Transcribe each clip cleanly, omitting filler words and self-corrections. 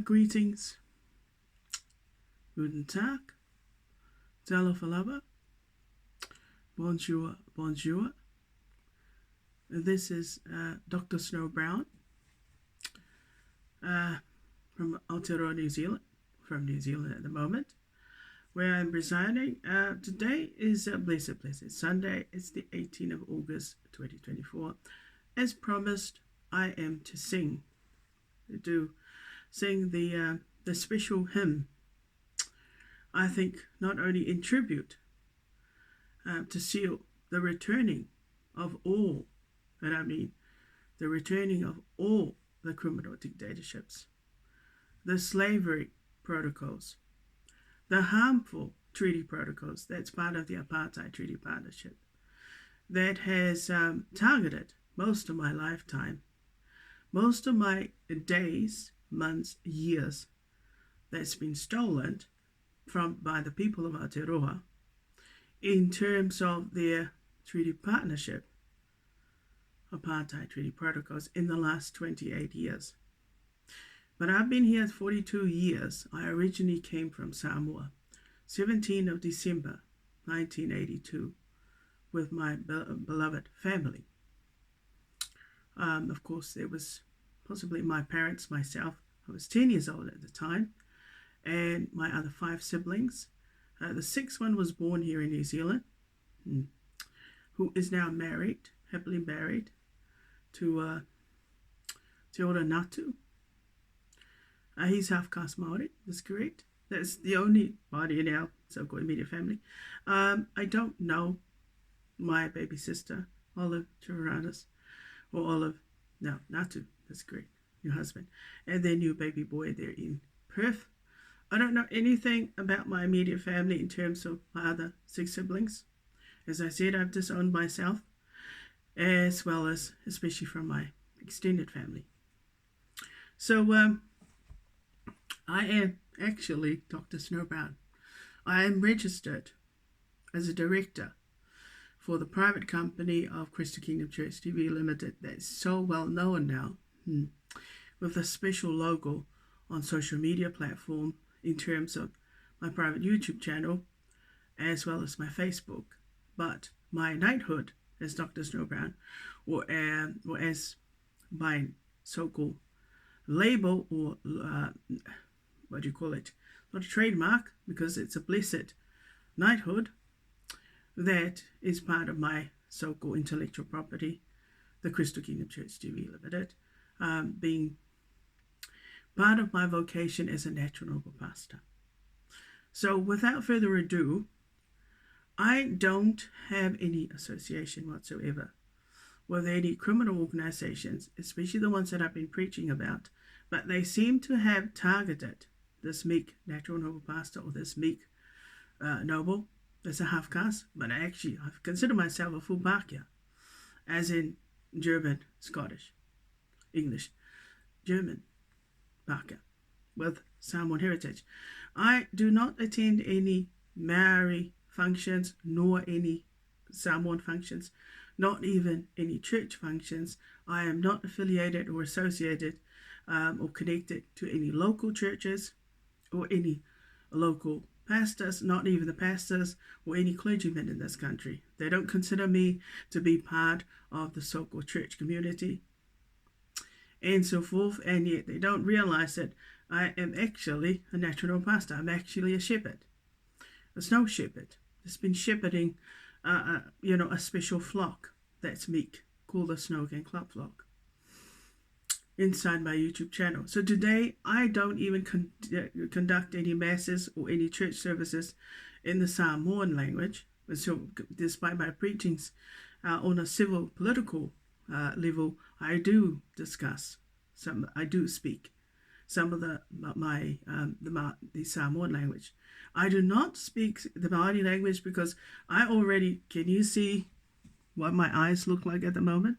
Greetings, guten Tag, Talofalaba, bonjour, bonjour. This is Dr. Snow Brown from Aotearoa, New Zealand, from New Zealand at the moment, where I'm residing. Today is a blessed Sunday. It's the 18th of August, 2024. As promised, I am to sing the special hymn. I think not only in tribute to seal the returning of all, and I mean the returning of all the criminal dictatorships, the slavery protocols, the harmful treaty protocols that's part of the apartheid treaty partnership that has targeted most of my lifetime, most of my days, months, years, that's been stolen by the people of Aotearoa in terms of their treaty partnership, apartheid treaty protocols in the last 28 years. But I've been here 42 years. I originally came from Samoa, 17th of December, 1982, with my beloved family. Of course, there was possibly my parents, myself. I was 10 years old at the time, and my other 5 siblings. The 6th one was born here in New Zealand, who is now married, happily married, to Te Ora Natu. He's half-caste Māori, that's correct. That's the only Māori in our so-called immediate family. I don't know my baby sister, Olive Chiranas, or Olive, no, Natu, that's correct, your husband, and their new baby boy there in Perth. I don't know anything about my immediate family in terms of my other 6 siblings. As I said, I've disowned myself, as well as especially from my extended family. So I am actually Dr. Snow Brown. I am registered as a director for the private company of Crystal Kingdom Church TV Limited that's so well known now, with a special logo on social media platform in terms of my private YouTube channel as well as my Facebook. But my knighthood as Dr. Snow Brown, or as my so-called label, or what do you call it? Not a trademark, because it's a blessed knighthood that is part of my so-called intellectual property, the Crystal Kingdom Church TV Limited, being part of my vocation as a natural noble pastor. So without further ado, I don't have any association whatsoever with any criminal organizations, especially the ones that I've been preaching about, but they seem to have targeted this meek natural noble pastor, or this meek noble as a half caste, but I consider myself a full Pākehā, as in German, Scottish, English, German Pākehā with Samoan heritage. I do not attend any Maori functions, nor any Samoan functions, not even any church functions. I am not affiliated or associated or connected to any local churches or any local pastors, not even the pastors or any clergymen in this country. They don't consider me to be part of the so-called church community and so forth, and yet they don't realize that I am actually a natural pastor. I'm actually a shepherd, a snow shepherd. It's been shepherding, a special flock that's meek, called the Snow Gang Club flock, inside my YouTube channel. So today, I don't even conduct any masses or any church services in the Samoan language. So despite my preachings on a civil political level, I do speak some of the Samoan language. I do not speak the Māori language because can you see what my eyes look like at the moment?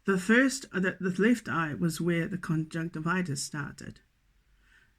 The left eye was where the conjunctivitis started.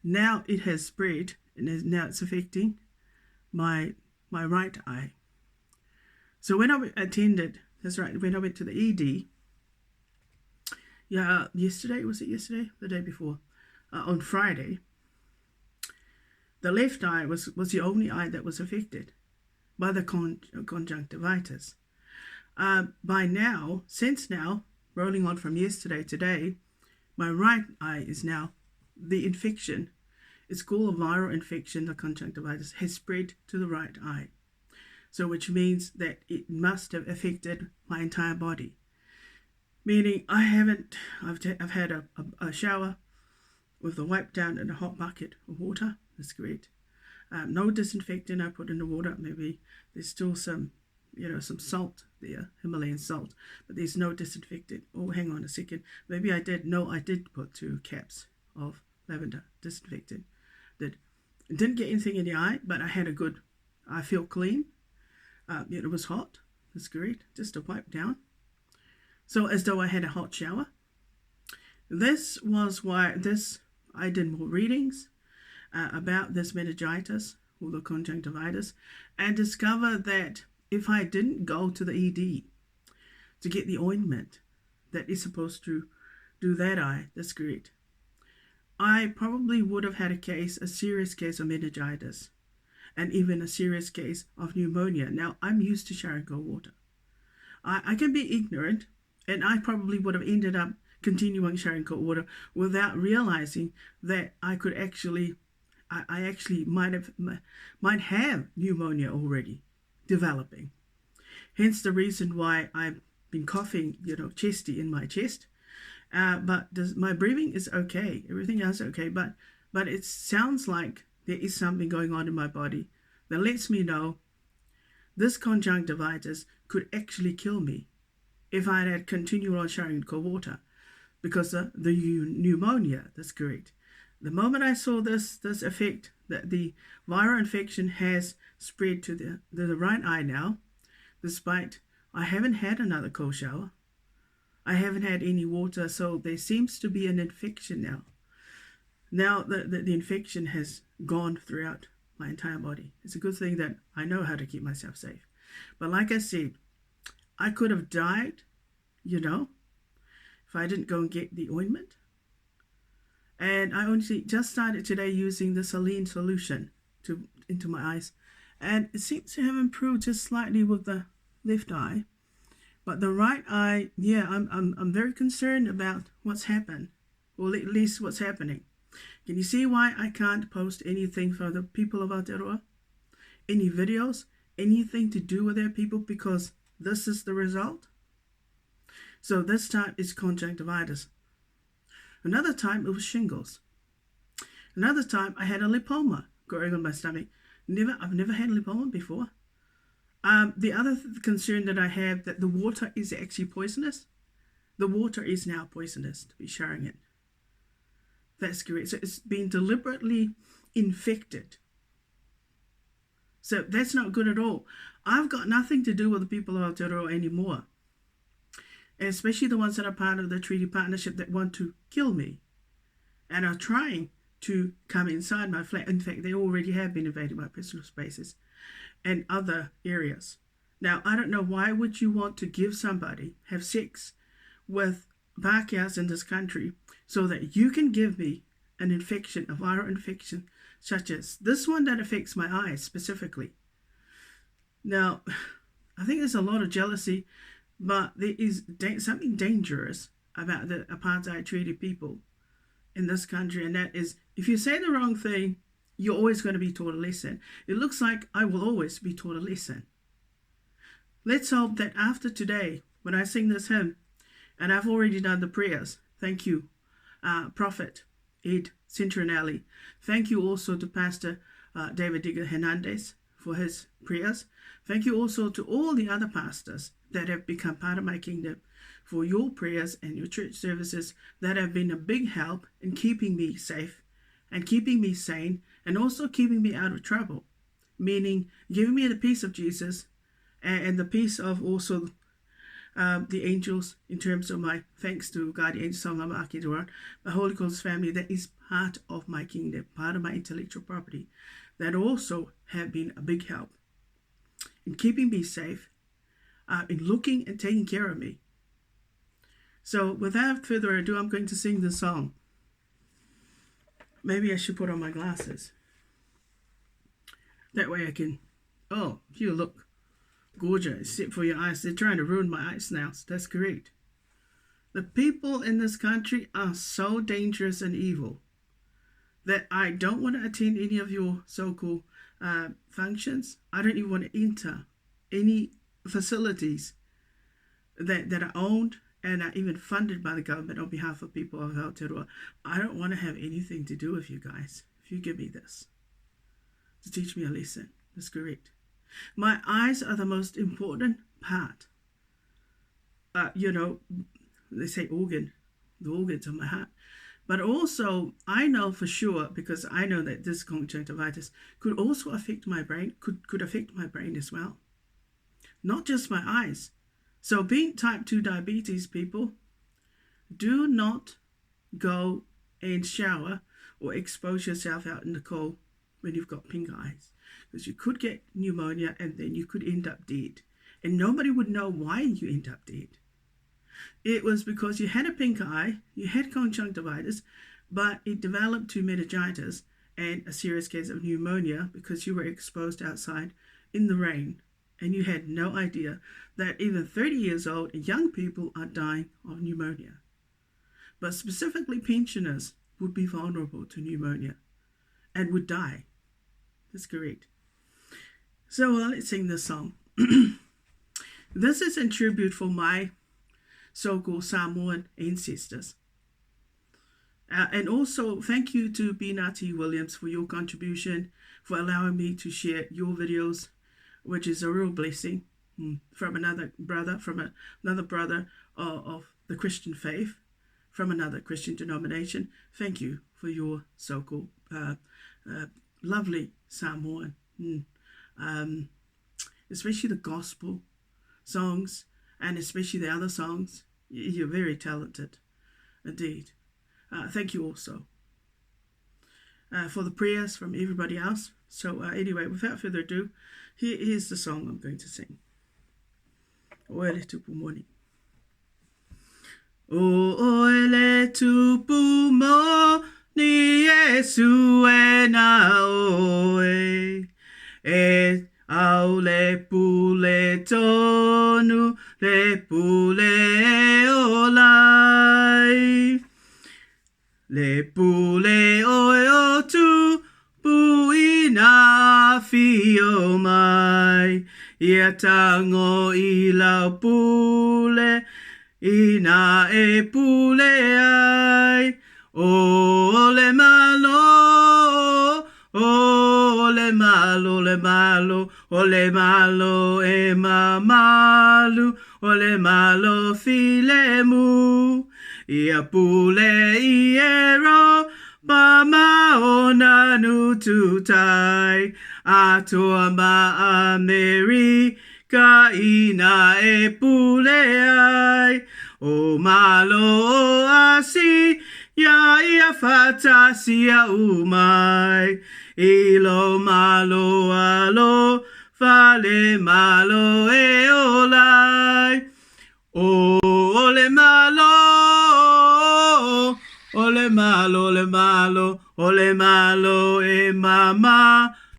Now it has spread, and now it's affecting my right eye. So when I attended, that's right, when I went to the ED, yesterday, was it yesterday? The day before. on Friday, the left eye was the only eye that was affected by the conjunctivitis. By now, since now, rolling on from yesterday to today, my right eye is now the infection. It's called a viral infection. The conjunctivitis has spread to the right eye. So which means that it must have affected my entire body. Meaning I've had a shower with the wipe down in a hot bucket of water. That's great. No disinfectant I put in the water. Maybe there's still some salt there, Himalayan salt, but there's no disinfectant. Oh, hang on a second. Maybe I did. No, I did put 2 caps of lavender disinfectant. Didn't get anything in the eye, but I feel clean. It was hot. That's great. Just a wipe down. So as though I had a hot shower. This was why I did more readings about this meningitis or the conjunctivitis, and discovered that if I didn't go to the ED to get the ointment that is supposed to do that eye, that's great, I probably would have had a serious case of meningitis, and even a serious case of pneumonia. Now, I'm used to showering cold water. I can be ignorant, and I probably would have ended up continuing showering cold water without realizing that I actually might have pneumonia already developing. Hence the reason why I've been coughing, chesty in my chest. But my breathing is okay. Everything else is okay. But it sounds like there is something going on in my body that lets me know this conjunctivitis could actually kill me if I had continued on showering cold water because the pneumonia. That's correct. The moment I saw this effect, that the viral infection has spread to the right eye now, despite I haven't had another cold shower. I haven't had any water, so there seems to be an infection now. Now the infection has gone throughout my entire body. It's a good thing that I know how to keep myself safe. But like I said, I could have died, if I didn't go and get the ointment. And I only just started today using the saline solution into my eyes. And it seems to have improved just slightly with the left eye. But the right eye, I'm very concerned about what's happened, or at least what's happening. Can you see why I can't post anything for the people of Aotearoa? Any videos, anything to do with their people, because this is the result? So this time it's conjunctivitis. Another time it was shingles. Another time I had a lipoma growing on my stomach. I've never had lipoma before. The other concern that I have, that the water is actually poisonous. The water is now poisonous to be showering it. That's correct. So it's been deliberately infected. So that's not good at all. I've got nothing to do with the people of Aotearoa anymore. And especially the ones that are part of the treaty partnership that want to kill me and are trying to come inside my flat. In fact, they already have been invading my personal spaces and other areas. Now, I don't know, why would you want to have sex with Pākehās in this country so that you can give me an infection, a viral infection, such as this one that affects my eyes specifically. Now, I think there's a lot of jealousy, but there is something dangerous about the apartheid treaty people in this country, and that is, if you say the wrong thing, you're always going to be taught a lesson. It looks like I will always be taught a lesson. Let's hope that after today, when I sing this hymn, and I've already done the prayers, thank you, Prophet Ed Centronelli. Thank you also to Pastor David Digger Hernandez for his prayers. Thank you also to all the other pastors that have become part of my kingdom for your prayers and your church services that have been a big help in keeping me safe and keeping me sane and also keeping me out of trouble, meaning giving me the peace of Jesus and the peace of also the angels, in terms of my thanks to God, the angel song, my Holy Ghost family that is part of my kingdom, part of my intellectual property, that also have been a big help in keeping me safe, in looking and taking care of me. So without further ado, I'm going to sing the song. Maybe I should put on my glasses. That way I can... Oh, you look gorgeous. Except for your eyes. They're trying to ruin my eyes now. So that's great. The people in this country are so dangerous and evil that I don't want to attend any of your so-called functions. I don't even want to enter any facilities that are owned and are even funded by the government on behalf of people of Aotearoa. I don't want to have anything to do with you guys. If you give me this to teach me a lesson, that's great. My eyes are the most important part. They say organ, the organs of my heart. But also, I know for sure, because I know that this conjunctivitis could also affect my brain, could affect my brain as well. Not just my eyes. So being type 2 diabetes, people, do not go and shower or expose yourself out in the cold when you've got pink eyes. Because you could get pneumonia and then you could end up dead. And nobody would know why you end up dead. It was because you had a pink eye, you had conjunctivitis, but it developed to meningitis and a serious case of pneumonia because you were exposed outside in the rain. And you had no idea that even 30 years old young people are dying of pneumonia. But specifically pensioners would be vulnerable to pneumonia and would die. That's correct. So let's sing this song. This is in tribute for my so-called Samoan ancestors. And also thank you to Binati Williams for your contribution, for allowing me to share your videos, which is a real blessing from another brother of the Christian faith, from another Christian denomination. Thank you for your so-called lovely Samoan, especially the gospel songs and especially the other songs. You're very talented indeed. Thank you also for the prayers from everybody else. So anyway, without further ado, here's the song I'm going to sing. Oele tupu moni. Oele tupu moni Yesu e na oe. E au le pule tonu, le pule olai. Le pule oe o tupu ina fio mai. Ia tango I lau pule, ina e pule ai. O le malo, o le malo, le malo, o le malo e mamalu, o le malo filemu. Ia pule I ero, Mama ona nu tutai, atoa ma Amerika ina e pule ai. O malo o asi, ya ia fatasia umai. Ilo malo alo, fale malo e olai. O le malo, ole malo, ole malo, ole malo e mama